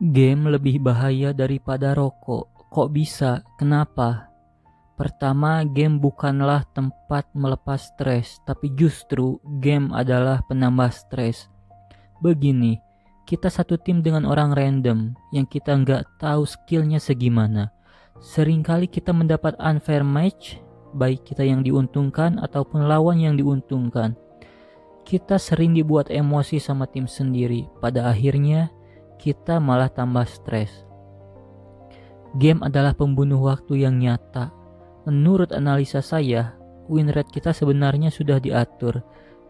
Game lebih bahaya daripada rokok. Kok bisa? Kenapa? Pertama, game bukanlah tempat melepas stres, tapi justru game adalah penambah stres. Begini, kita satu tim dengan orang random yang kita nggak tahu skillnya segimana. Seringkali kita mendapat unfair match, baik kita yang diuntungkan ataupun lawan yang diuntungkan. Kita sering dibuat emosi sama tim sendiri, pada akhirnya kita malah tambah stres. Game adalah pembunuh waktu yang nyata. Menurut analisa saya, win rate kita sebenarnya sudah diatur.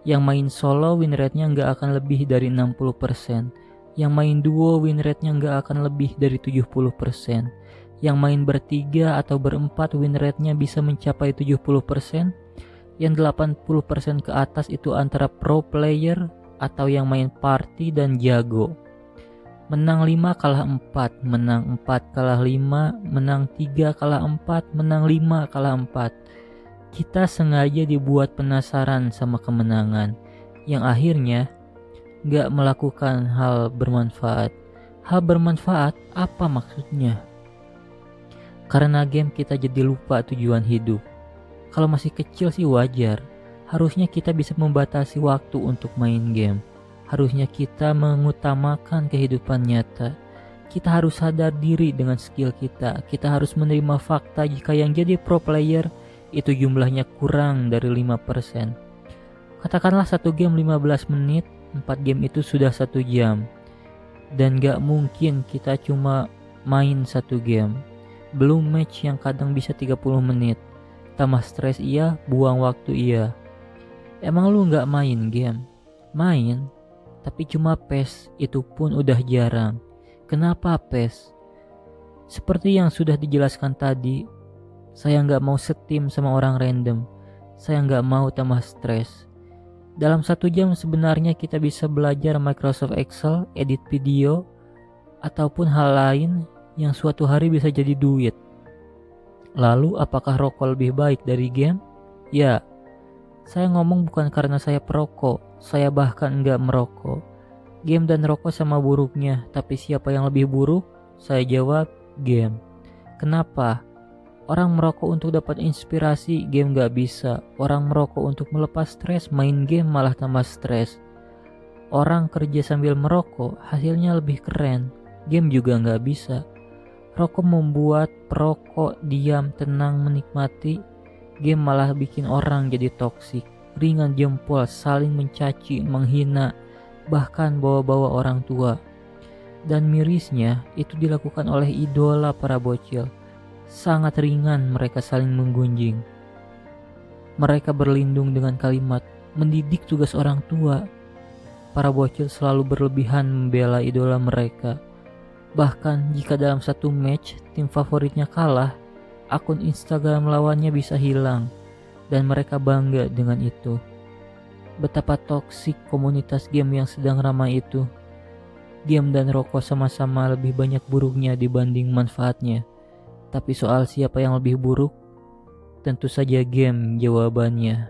Yang main solo win rate-nya nggak akan lebih dari 60%. Yang main duo win rate-nya nggak akan lebih dari 70%. Yang main bertiga atau berempat win rate-nya bisa mencapai 70%. Yang 80% ke atas itu antara pro player atau yang main party dan jago. Menang 5 kalah 4, menang 4 kalah 5, menang 3 kalah 4, menang 5 kalah 4. Kita sengaja dibuat penasaran sama kemenangan, yang akhirnya gak melakukan hal bermanfaat. Hal bermanfaat apa maksudnya? Karena game kita jadi lupa tujuan hidup. Kalau masih kecil sih wajar, harusnya kita bisa membatasi waktu untuk main game. Harusnya kita mengutamakan kehidupan nyata. Kita harus sadar diri dengan skill kita. Kita harus menerima fakta jika yang jadi pro player itu jumlahnya kurang dari 5%. Katakanlah satu game 15 menit, 4 game itu sudah 1 jam. Dan gak mungkin kita cuma main satu game. Belum match yang kadang bisa 30 menit. Tambah stres iya, buang waktu iya. Emang lu gak main game? Main, tapi cuma PES, itu pun udah jarang. Kenapa PES? Seperti yang sudah dijelaskan tadi, saya nggak mau setim sama orang random. Saya nggak mau tambah stres. Dalam 1 jam sebenarnya kita bisa belajar Microsoft Excel, edit video, ataupun hal lain yang suatu hari bisa jadi duit. Lalu apakah rokok lebih baik dari game? Ya, saya ngomong bukan karena saya perokok. Saya bahkan nggak merokok. Game dan rokok sama buruknya, tapi siapa yang lebih buruk? Saya jawab, game. Kenapa? Orang merokok untuk dapat inspirasi, game gak bisa. Orang merokok untuk melepas stres, main game malah tambah stres. Orang kerja sambil merokok, hasilnya lebih keren. Game juga gak bisa. Rokok membuat perokok diam, tenang, menikmati. Game malah bikin orang jadi toksik, ringan jempol, saling mencaci, menghina, bahkan bawa-bawa orang tua. Dan mirisnya, itu dilakukan oleh idola para bocil. Sangat ringan mereka saling menggunjing. Mereka berlindung dengan kalimat, mendidik tugas orang tua. Para bocil selalu berlebihan membela idola mereka. Bahkan jika dalam satu match tim favoritnya kalah, akun Instagram lawannya bisa hilang. Dan mereka bangga dengan itu. Betapa toksik komunitas game yang sedang ramai itu. Game dan rokok sama-sama lebih banyak buruknya dibanding manfaatnya. Tapi soal siapa yang lebih buruk, tentu saja game jawabannya.